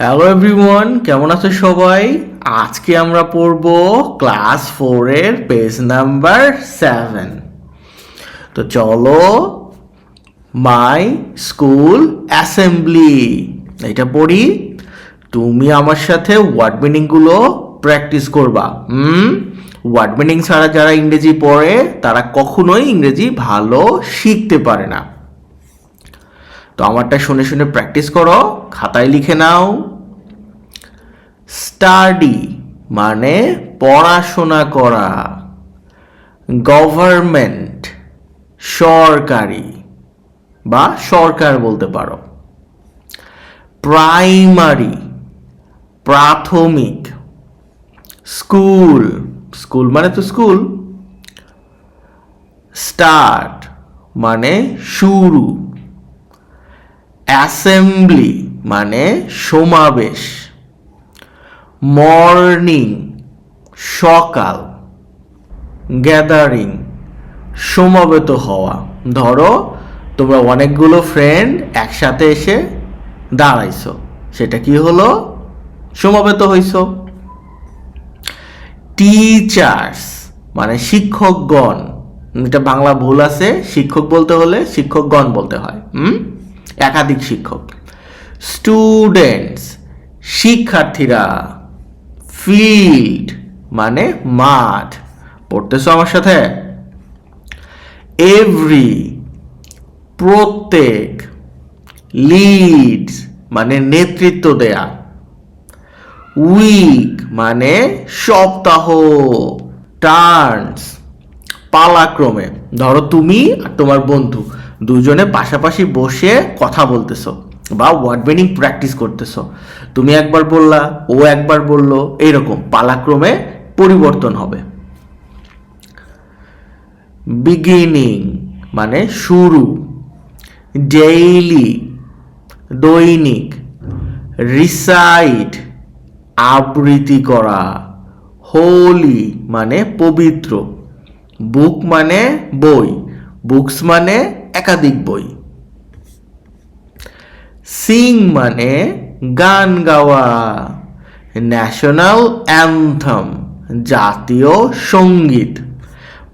Hello everyone, কেমন আছো সবাই? আজকে আমরা পড়ব ক্লাস 4 এর পেজ নাম্বার 7। তো চলো, মাই স্কুল অ্যাসেম্বলি এটা পড়ি। তুমি আমার সাথে ওয়ার্ড মিনিংগুলো প্র্যাকটিস করবা। ওয়ার্ড মিনিং ছাড়া যারা ইংরেজি পড়ে তারা কখনোই ইংরেজি ভালো শিখতে পারে না। তো আমারটা শুনে শুনে প্র্যাকটিস করো, খাতায় লিখে নাও। স্টাডি মানে পড়াশোনা করা। গভর্নমেন্ট সরকারি বা সরকার বলতে পারো। প্রাইমারি প্রাথমিক। স্কুল স্কুল মানে তো স্কুল। স্টার্ট মানে শুরু। অ্যাসেম্বলি মানে সমাবেশ। মর্নিং সকাল। গ্যাদারিং সমবেত হওয়া। ধরো তোমরা অনেকগুলো ফ্রেন্ড একসাথে এসে দাঁড়াইছো, সেটা কি হলো? সমবেত হইছো। টিচার্স মানে শিক্ষকগণ। এটা বাংলা ভুল আছে, শিক্ষক বলতে হলে শিক্ষকগণ বলতে হয়। একাধিক শিক্ষক। স্টুডেন্টস শিক্ষার্থীরা। ফিল্ড মানে মাঠ। পড়তেছো আমার সাথে? এভরি প্রত্যেক। লিডস মানে নেতৃত্ব দেয়া। উইক মানে সপ্তাহ। টার্নস পালাক্রমে। ধরো তুমি আর তোমার বন্ধু দুজনে পাশাপাশি বসে কথা বলতেছো বা ওয়ার্ড মিনিং প্র্যাকটিস করতেছো। তুমি একবার বললা, ও একবার বললো, এইরকম পালাক্রমে পরিবর্তন হবে। বিগিনিং মানে শুরু। ডেইলি দৈনিক। রিসাইট আবৃত্তি করা। হোলি মানে পবিত্র। বুক মানে বই। বুকস মানে একাধিক বই। সিং মানে গান গাওয়া। ন্যাশনাল অ্যান্থম জাতীয় সঙ্গীত।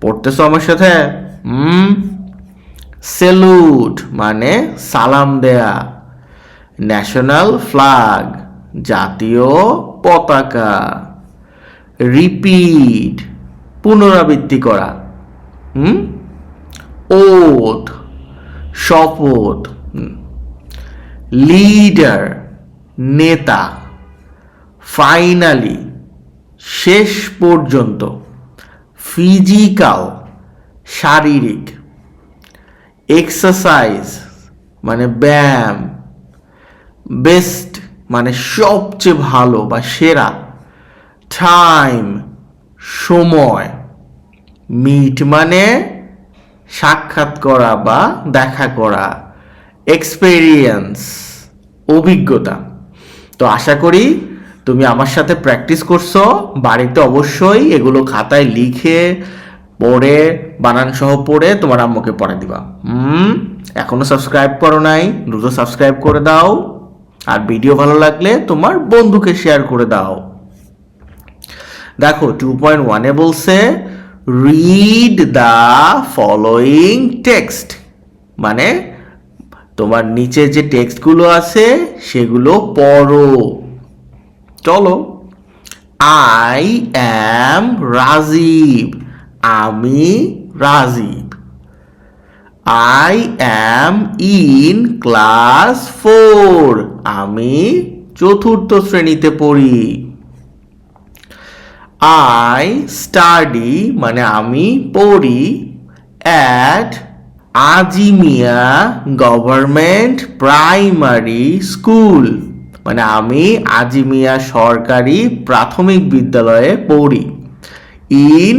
পড়তেছো আমার সাথে? সেলুট মানে সালাম দেয়া। ন্যাশনাল ফ্ল্যাগ জাতীয় পতাকা। রিপিট পুনরাবৃত্তি করা। ওথ শপথ। লিডার নেতা। ফাইনালি শেষ পর্যন্ত। ফিজিক্যাল শারীরিক। এক্সারসাইজ মানে ব্যায়াম। বেস্ট মানে সবচেয়ে ভালো বা সেরা। টাইম সময়। মিট মানে সাক্ষাৎ করা বা দেখা করা। এক্সপেরিয়েন্স অভিজ্ঞতা। তো আশা করি তুমি আমার সাথে প্র্যাকটিস করছো। বাড়িতে অবশ্যই এগুলো খাতায় লিখে পড়ে বানান সহ পড়ে তোমার আম্মুকে পড়ে দিবা। এখনো সাবস্ক্রাইব করো নাই, দ্রুত সাবস্ক্রাইব করে দাও। আর ভিডিও ভালো লাগলে তোমার বন্ধুকে শেয়ার করে দাও। দেখো 2.1 বলছে রিড দ্য ফলোয়িং টেক্সট, মানে তোমার নিচে যে টেক্সটগুলো আছে সেগুলো পড়ো। চলো। আই অ্যাম রাজীব, আমি Rajiv. I am in class 4, আমি চতুর্থ শ্রেণীতে পড়ি। আই স্টাডি মানে আমি পড়ি at Azimia government primary school, মানে আমি আজিমিয়া সরকারি প্রাথমিক বিদ্যালয়ে পড়ি। ইন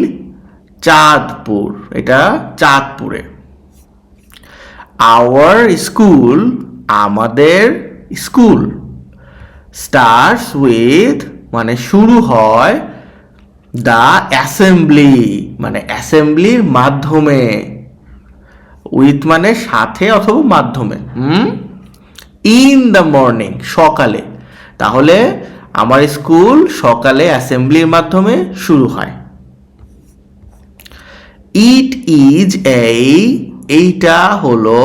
চাঁদপুর, এটা চাঁদপুরে। আওয়ার স্কুল আমাদের স্কুল। স্টার্টস উইথ মানে শুরু হয় দ্য অ্যাসেম্বলি মানে অ্যাসেম্বলির মাধ্যমে। উইথ মানে সাথে অথবা মাধ্যমে। ইন দ্য মর্নিং সকালে। তাহলে আমার স্কুল সকালে অ্যাসেম্বলির মাধ্যমে শুরু হয়। ইট ইজ এইটা হলো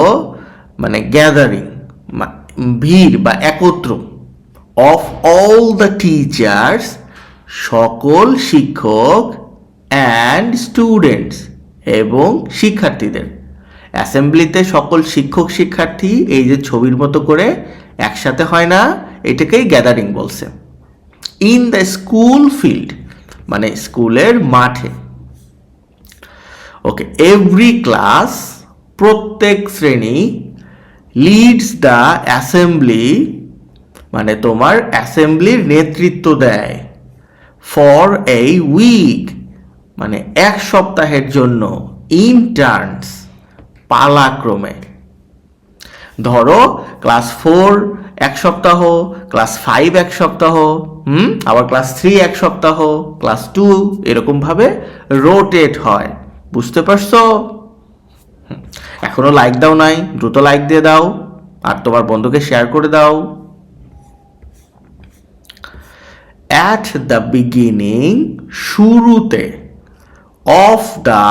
মানে গ্যাদারিং, ভিড় বা একত্র, অফ অল দ্য টিচার্স, সকল শিক্ষক, অ্যান্ড স্টুডেন্টস, এবং শিক্ষার্থীদের। অ্যাসেম্বলিতে সকল শিক্ষক শিক্ষার্থী এই যে ছবির মতো করে একসাথে হয় না, এটাকেই গ্যাদারিং বলছে। ইন দ্য স্কুল ফিল্ড মানে স্কুলের মাঠে। ওকে, এভরি ক্লাস প্রত্যেক শ্রেণী, লিডস দ্য অ্যাসেম্বলি মানে তোমার অ্যাসেম্বলির নেতৃত্ব দেয়, ফর এ উইক মানে এক সপ্তাহের জন্য, ইন টার্নস পালাক্রমে। ধরো ক্লাস 4 এক সপ্তাহ, ক্লাস 5 এক সপ্তাহ, আবার ক্লাস 3 এক সপ্তাহ, ক্লাস 2 এরকম ভাবে রোটেট হয়। বুঝতে পারছো? এখনো লাইক দাও নাই, দ্রুত লাইক দিয়ে দাও আর তোমার বন্ধুকে শেয়ার করে দাও। অ্যাট দ্য বিগিনিং শুরুতে, অফ দ্য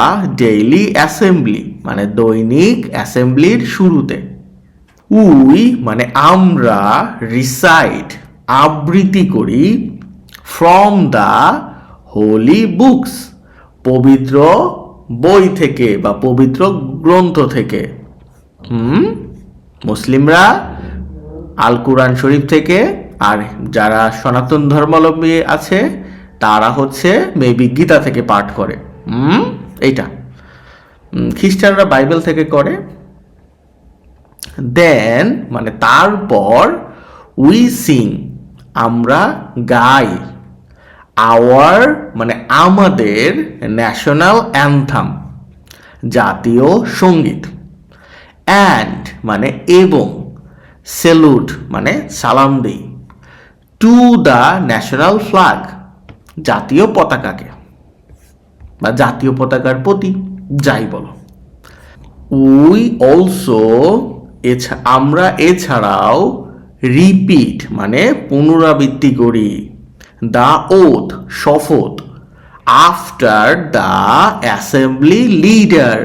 ডেইলি অ্যাসেম্বলি মানে দৈনিক অ্যাসেম্বলির শুরুতে, উই মানে আমরা, রিসাইট আবৃত্তি করি, ফ্রম দ্য হোলি বুকস পবিত্র বই থেকে বা পবিত্র গ্রন্থ থেকে। মুসলিমরা আল কুরআন শরীফ থেকে, আর যারা সনাতন ধর্মাবলম্বী আছে তারা হচ্ছে মেবি গীতা থেকে পাঠ করে। এইটা খ্রিস্টানরা বাইবেল থেকে করে। দেন মানে তারপর, উই সিং আমরা গাই, আওয়ার মানে আমাদের, ন্যাশনাল অ্যান্থাম জাতীয় সঙ্গীত, অ্যান্ড মানে এবং, সেলুট মানে সালাম দেই, টু দ্য ন্যাশনাল ফ্ল্যাগ জাতীয় পতাকাকে বা জাতীয় পতাকার প্রতি, যাই বলো। উই অলসো আমরা এছাড়াও, রিপিট মানে পুনরাবৃত্তি করি, দ্য ওথ শপথ, after the assembly leader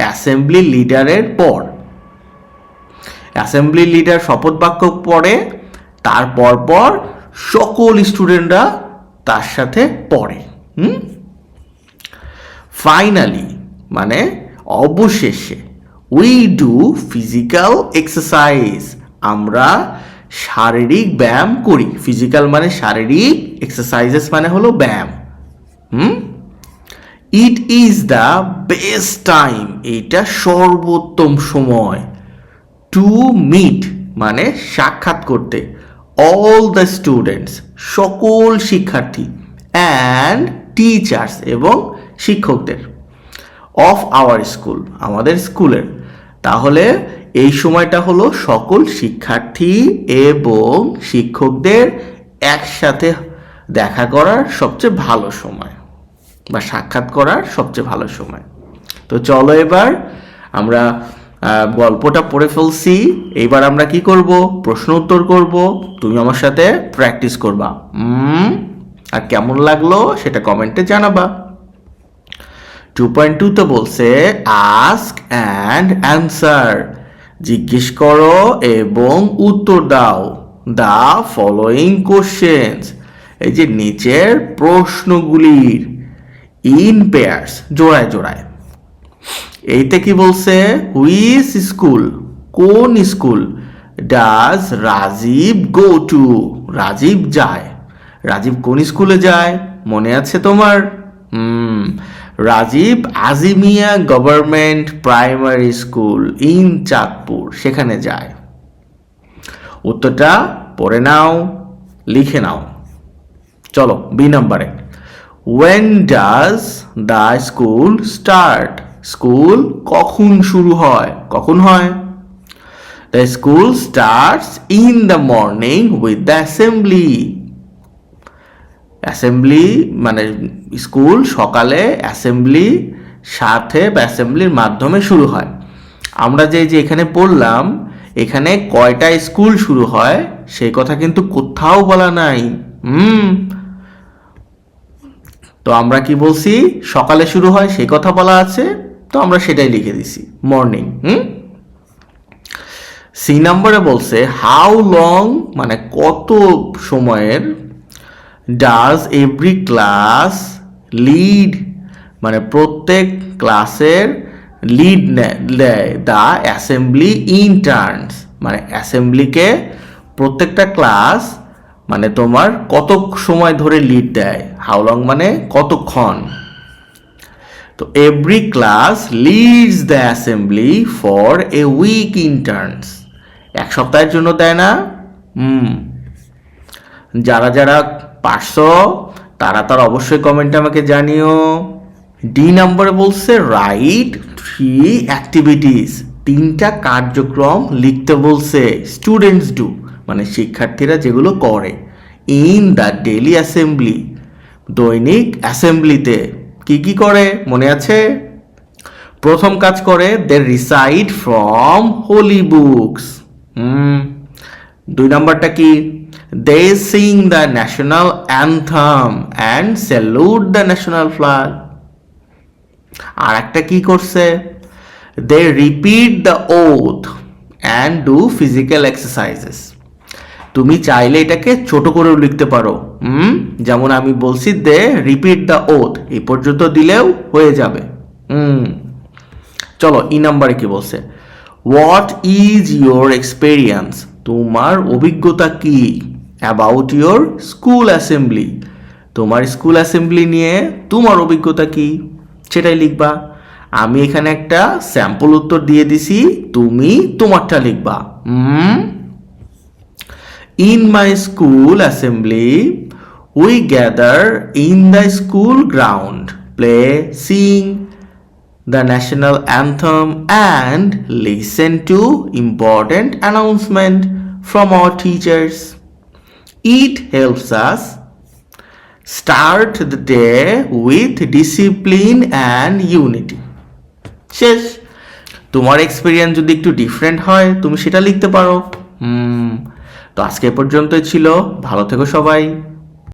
assembly লিডারের পর। অ্যাসেম্বলি লিডার শপথ বাক্য পড়ে, তারপর পর সকল স্টুডেন্টরা তার সাথে পড়ে। ফাইনালি মানে অবশেষে, উই ডু ফিজিক্যাল এক্সারসাইজ আমরা শারীরিক ব্যায়াম করি। ফিজিক্যাল মানে শারীরিক, এক্সারসাইজেস মানে হলো ব্যায়াম। It is the best time এটা সর্বোত্তম সময়, টু মিট মানে সাক্ষাৎ করতে, অল দ্য স্টুডেন্টস সকল শিক্ষার্থী, অ্যান্ড টিচার্স এবং শিক্ষকদের, অফ আওয়ার স্কুল আমাদের স্কুলের। তাহলে এই সময়টা হলো সকল শিক্ষার্থী এবং শিক্ষকদের একসাথে দেখা করার সবচেয়ে ভালো সময় বা সাক্ষাৎ করার সবচেয়ে ভালো সময়। তো চলো এবার আমরা গল্পটা পড়ে ফেলছি। এইবার আমরা কি করব? প্রশ্ন উত্তর করব। তুমি আমার সাথে প্র্যাকটিস করবা। আর কেমন লাগলো সেটা কমেন্টে জানাবা। 2.2 তো বলছে আস্ক অ্যান্ড অ্যান্সার জিজ্ঞেস করো এবং উত্তর দাও দ্য ফলোয়িং কোশ্চেন্স এই যে নিচের প্রশ্নগুলির ইন পেয়ার্স জোড়ায় জোড়ায়। এইতে কি বলছে? হুইচ স্কুল কোন school does Rajiv go to Rajiv যায়। রাজীব কোন স্কুলে যায় মনে আছে তোমার? Rajiv Azimia government primary school in Chandpur সেখানে যায়। উত্তরটা পড়ে নাও, লিখে নাও। চলো বি নাম্বারে, when does the school start school কখন শুরু হয়? কখন হয়? The school starts in the morning with the assembly assembly মানে স্কুল সকালে অ্যাসেম্বলি সাথে বা অ্যাসেম্বলির মাধ্যমে শুরু হয়। আমরা যে এখানে পড়লাম এখানে কয়টা স্কুল শুরু হয় সেই কথা কিন্তু কোথাও বলা নাই। তো আমরা কি বলছি, সকালে শুরু হয় সেই কথা বলা আছে, তো আমরা সেটাই লিখে দিছি মর্নিং। সি নাম্বারে বলছে হাউ লং, মানে কত সময়ের, ডাজ এভরি ক্লাস লিড, মানে প্রত্যেক ক্লাসের লিড দেয় দ্য অ্যাসেম্বলি ইন টার্নস, মানে অ্যাসেম্বলিকে প্রত্যেকটা ক্লাস মানে তোমার কত সময় ধরে লিড দেয়, হাউ লং মানে কতক্ষণ। তো every class leads the assembly for a week in turns, এক সপ্তাহের জন্য দেয় না। যারা যারা পারছো তারা তার অবশ্যই কমেন্টে আমাকে জানিও। ডি নম্বরে বলছে রাইট 3 অ্যাক্টিভিটিস, 3টা কার্যক্রম লিখতে বলছে স্টুডেন্টস ডু, মানে শিক্ষার্থীরা যেগুলো করে, ইন দ্য ডেইলি অ্যাসেম্বলি, দৈনিক অ্যাসেম্বলিতে কি কি করে মনে আছে? প্রথম কাজ করে they recite from holy books. 2 নম্বরটা কি? They sing the national anthem and salute the national flag. আর একটা কি করছে? They repeat the oath and do physical exercises. তুমি চাইলে এটাকে ছোট করেও লিখতে পারো, যেমন আমি বলছি দে রিপিট দ্য ওথ, এই পর্যন্ত দিলেও হয়ে যাবে। চলো ই নাম্বারে কি বলছে, হোয়াট ইজ ইয়োর এক্সপেরিয়েন্স, তোমার অভিজ্ঞতা কি, অ্যাবাউট ইয়োর স্কুল অ্যাসেম্বলি, তোমার স্কুল অ্যাসেম্বলি নিয়ে তোমার অভিজ্ঞতা কি সেটাই লিখবা। আমি এখানে একটা স্যাম্পল উত্তর দিয়ে দিছি, তুমি তোমারটা লিখবা। In my school assembly, we gather in the school ground, play, sing the national anthem and listen to important announcement from our teachers. It helps us start the day with discipline and unity. শেষ। তোমার experience যদি একটু different হয় তুমি সেটা লিখতে পারো। তো আজকে পর্যন্তই ছিল, ভালো থেকো সবাই।